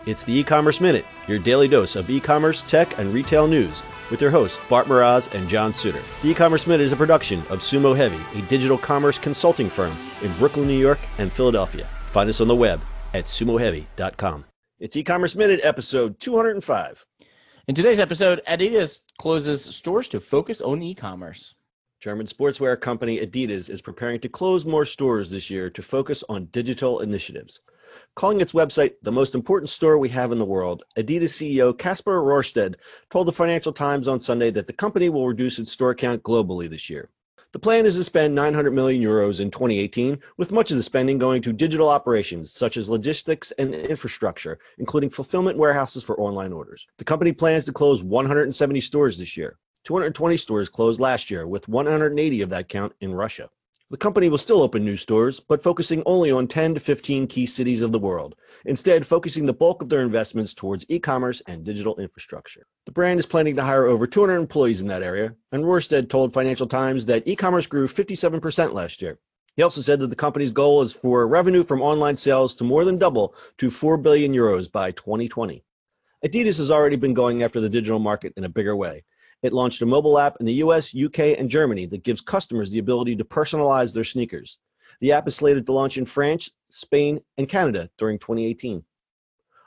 It's the e-commerce minute, your daily dose of e-commerce, tech, and retail news with your hosts Bart Miraz and John Suter. The e-commerce minute is a production of Sumo Heavy, a digital commerce consulting firm in Brooklyn, New York, and Philadelphia. Find us on the web at sumoheavy.com. It's e-commerce minute episode 205. In today's episode, Adidas closes stores to focus on e-commerce. German sportswear company Adidas is preparing to close more stores this year to focus on digital initiatives. Calling its website the most important store we have in the world, Adidas CEO Kasper Rorsted told the Financial Times on Sunday that the company will reduce its store count globally this year. The plan is to spend 900 million euros in 2018, with much of the spending going to digital operations such as logistics and infrastructure, including fulfillment warehouses for online orders. The company plans to close 170 stores this year. 220 stores closed last year, with 180 of that count in Russia. The company will still open new stores, but focusing only on 10 to 15 key cities of the world, instead focusing the bulk of their investments towards e-commerce and digital infrastructure. The brand is planning to hire over 200 employees in that area, and Rorsted told Financial Times that e-commerce grew 57% last year. He also said that the company's goal is for revenue from online sales to more than double to 4 billion euros by 2020. Adidas has already been going after the digital market in a bigger way. It launched a mobile app in the US, UK, and Germany that gives customers the ability to personalize their sneakers. The app is slated to launch in France, Spain, and Canada during 2018.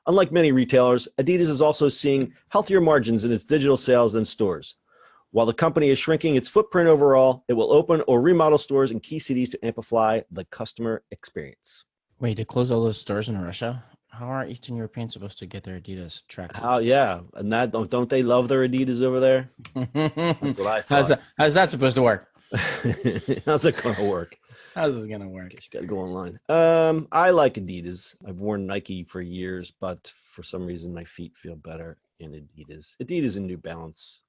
Unlike many retailers, Adidas is also seeing healthier margins in its digital sales than stores. While the company is shrinking its footprint overall, it will open or remodel stores in key cities to amplify the customer experience. Wait, to close all those stores in Russia? How are Eastern Europeans supposed to get their Adidas tracksuits? Oh, yeah. And that don't they love their Adidas over there? That's what I thought. How's that supposed to work? How's it going to work? How's this going to work? Guess you got to go online. I like Adidas. I've worn Nike for years, but for some reason my feet feel better in Adidas. Adidas and New Balance.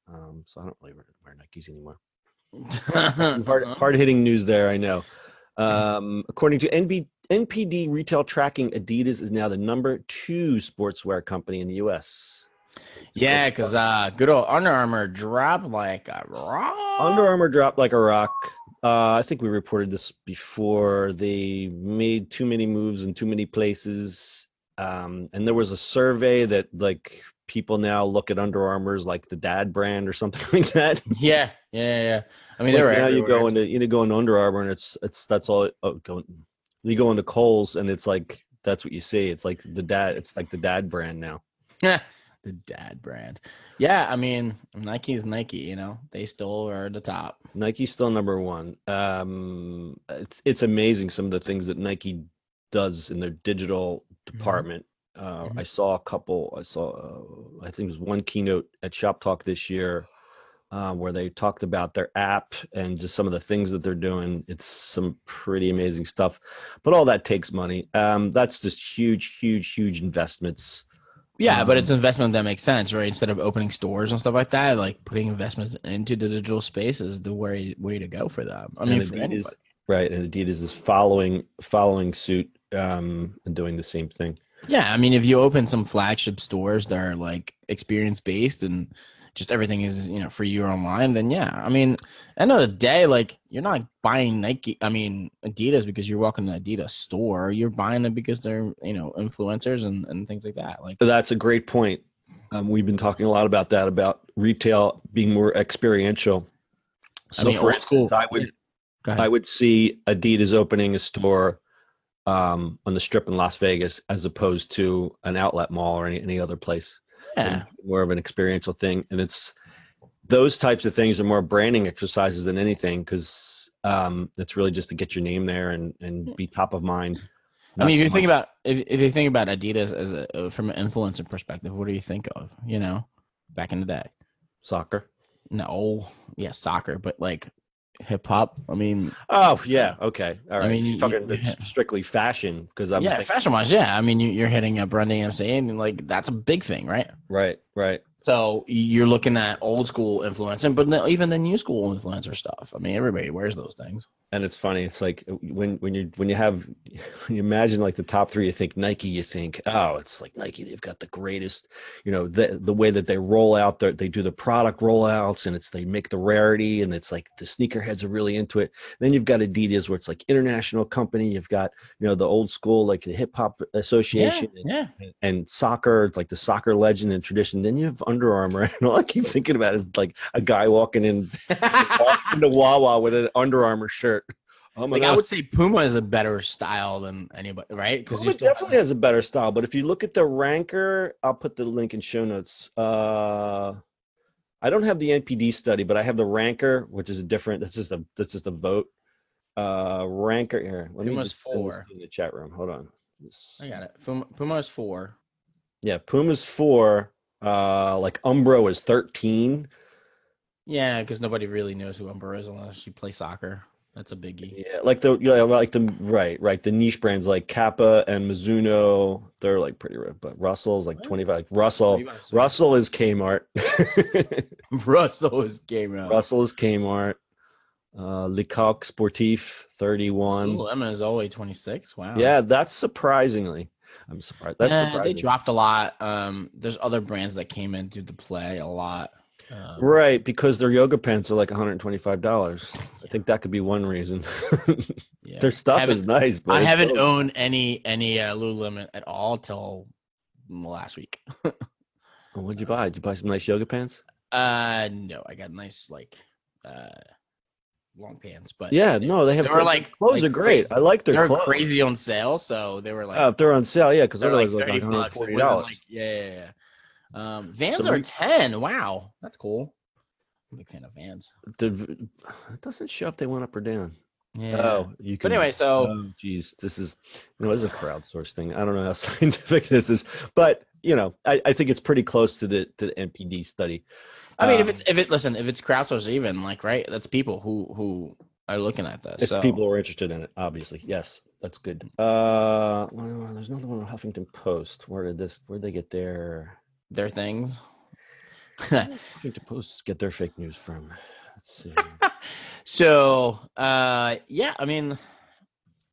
So I don't really wear Nikes anymore. Hard-hitting news there, I know. According to NPD Retail Tracking, Adidas is now the number 2 sportswear company in the U.S. Yeah, because good old Under Armour dropped like a rock. Under Armour dropped like a rock. I think we reported this before. They made too many moves in too many places. And there was a survey that like people now look at Under Armour as like the dad brand or something like that. Yeah. I mean, like they were now everywhere. you go into Under Armour and it's that's all. You go into Kohl's and it's like that's what you see. It's like the dad. It's like the dad brand now. The dad brand. Yeah, I mean, Nike is Nike. You know, they still are the top. Nike's still number 1. It's amazing some of the things that Nike does in their digital department. I saw a couple. I think it was one keynote at Shop Talk this year. Where they talked about their app and just some of the things that they're doing. It's some pretty amazing stuff, but all that takes money. That's just huge investments. Yeah, but it's investment that makes sense, right? Instead of opening stores and stuff like that, like putting investments into the digital space is the way to go for them. I mean, for anybody. Right, and Adidas is following suit and doing the same thing. Yeah, I mean, if you open some flagship stores that are like experience based and just everything is, for you online, then yeah. I mean, end of the day, like you're not buying Adidas because you're walking to an Adidas store. You're buying it because they're, influencers and things like that. Like that's a great point. We've been talking a lot about that, about retail being more experiential. So for instance, I would see Adidas opening a store on the Strip in Las Vegas as opposed to an outlet mall or any other place. Yeah. More of an experiential thing. And it's those types of things are more branding exercises than anything because it's really just to get your name there and be top of mind. I mean, if you think about Adidas as from an influencer perspective, what do you think of, back in the day? Soccer. No. Yeah, soccer, but like hip hop. I mean, oh yeah, okay, all right. I mean, so you're talking strictly fashion because fashion wise, yeah. I mean, you're hitting up Run DMC and like that's a big thing, right? Right. So you're looking at old school influencer, but even the new school influencer stuff. I mean, everybody wears those things. And it's funny. It's like when you imagine like the top three, you think Nike, you think, oh, it's like Nike. They've got the greatest, the way that they roll out they do the product rollouts, and they make the rarity, and it's like the sneakerheads are really into it. Then you've got Adidas, where it's like international company. You've got, the old school, like the hip hop association, and soccer, like the soccer legend and tradition. Then you have Under Armour, and all I keep thinking about is like a guy walking into Wawa with an Under Armour shirt. I would say Puma is a better style than anybody, right? Because Puma definitely has a better style. But if you look at the ranker, I'll put the link in show notes. I don't have the NPD study, but I have the ranker, which is different. That's just a vote. Ranker here. Let me just 4 in the chat room. Hold on. I got it. Puma is 4. Yeah, Puma's 4. Like Umbro is 13. Yeah, because nobody really knows who Umbro is unless you play soccer. That's a biggie. Yeah, right. The niche brands like Kappa and Mizuno, they're like pretty rare. But Russell's like 25. Like Russell is Kmart. Russell is Kmart. Russell is Kmart. Lecoq Sportif 31. Lululemon is always 26. Wow. Yeah, that's surprisingly. I'm surprised. That's surprising. They dropped a lot. There's other brands that came into the play a lot. Right, because their yoga pants are like $125. I think that could be one reason. Yeah. Their stuff is nice, but I haven't owned any Lululemon at all till last week. What'd you buy? Did you buy some nice yoga pants? No, I got nice long pants, but yeah, no, they were like clothes are great. Crazy. I like their clothes. Crazy on sale, so they were like, if they're on sale, yeah, because otherwise like $140. Yeah. Vans are 10. Wow, that's cool. I'm a big fan of Vans. It doesn't show if they went up or down. Yeah. Oh, you can. But anyway, so this is this is a crowdsourced thing. I don't know how scientific this is, but I think it's pretty close to the NPD study. I mean, if it's crowdsourced, even right, that's people who are looking at this. It's people who are interested in it, obviously. Yes, that's good. Well, there's another one on Huffington Post. Where'd they get their things? Huffington Post get their fake news from. Let's see. So, yeah, I mean,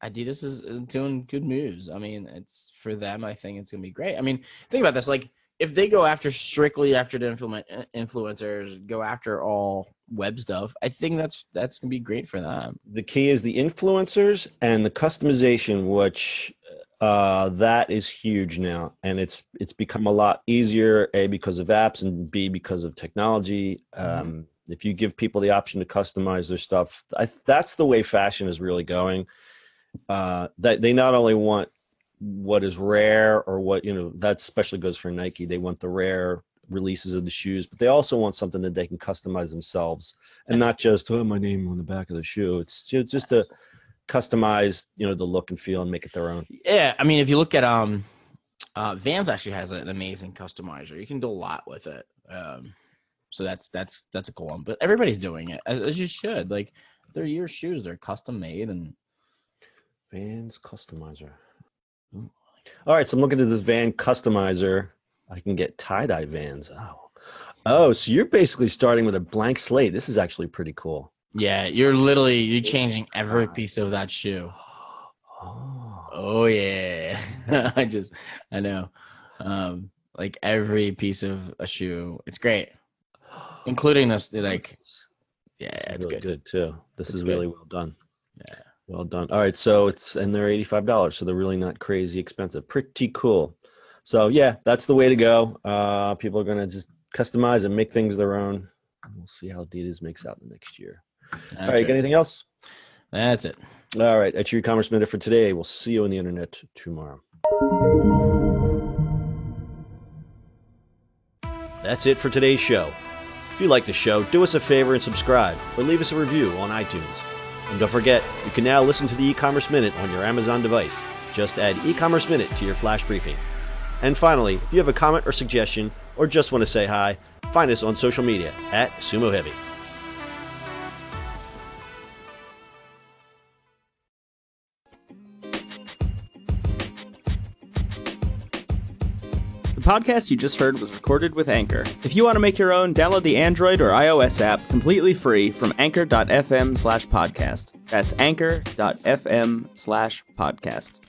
Adidas is doing good moves. I mean, it's for them. I think it's gonna be great. I mean, think about this. Like, if they go strictly after the influencers, go after all web stuff, I think that's gonna be great for them. The key is the influencers and the customization, which that is huge now, and it's become a lot easier. A, because of apps, and B, because of technology. If you give people the option to customize their stuff, that's the way fashion is really going. That they not only want what is rare or what, that especially goes for Nike. They want the rare releases of the shoes, but they also want something that they can customize themselves, and not just, my name on the back of the shoe. It's just to customize, the look and feel and make it their own. Yeah. I mean, if you look at, Vans actually has an amazing customizer. You can do a lot with it. So that's a cool one, but everybody's doing it as you should. Like, they're your shoes, they're custom made. And Vans customizer. All right, so I'm looking at this Van customizer. I can get tie-dye Vans. Oh, so you're basically starting with a blank slate. This is actually pretty cool. Yeah, you're changing every piece of that shoe. Oh yeah. I know. Like every piece of a shoe. It's great. Including this, it's really good too. This is really well done. Yeah. Well done. All right, so they're $85, so they're really not crazy expensive. Pretty cool. So yeah, that's the way to go. People are gonna just customize and make things their own. We'll see how Adidas makes out in the next year. All right, got anything else? That's it. All right, that's your e-commerce minute for today. We'll see you on the internet tomorrow. That's it for today's show. If you like the show, do us a favor and subscribe, or leave us a review on iTunes. And don't forget, you can now listen to the e-commerce minute on your Amazon device. Just add e-commerce minute to your flash briefing. And finally, if you have a comment or suggestion, or just want to say hi, find us on social media at Sumo Heavy. The podcast you just heard was recorded with Anchor. If you want to make your own, download the Android or iOS app completely free from anchor.fm/podcast. That's anchor.fm/podcast.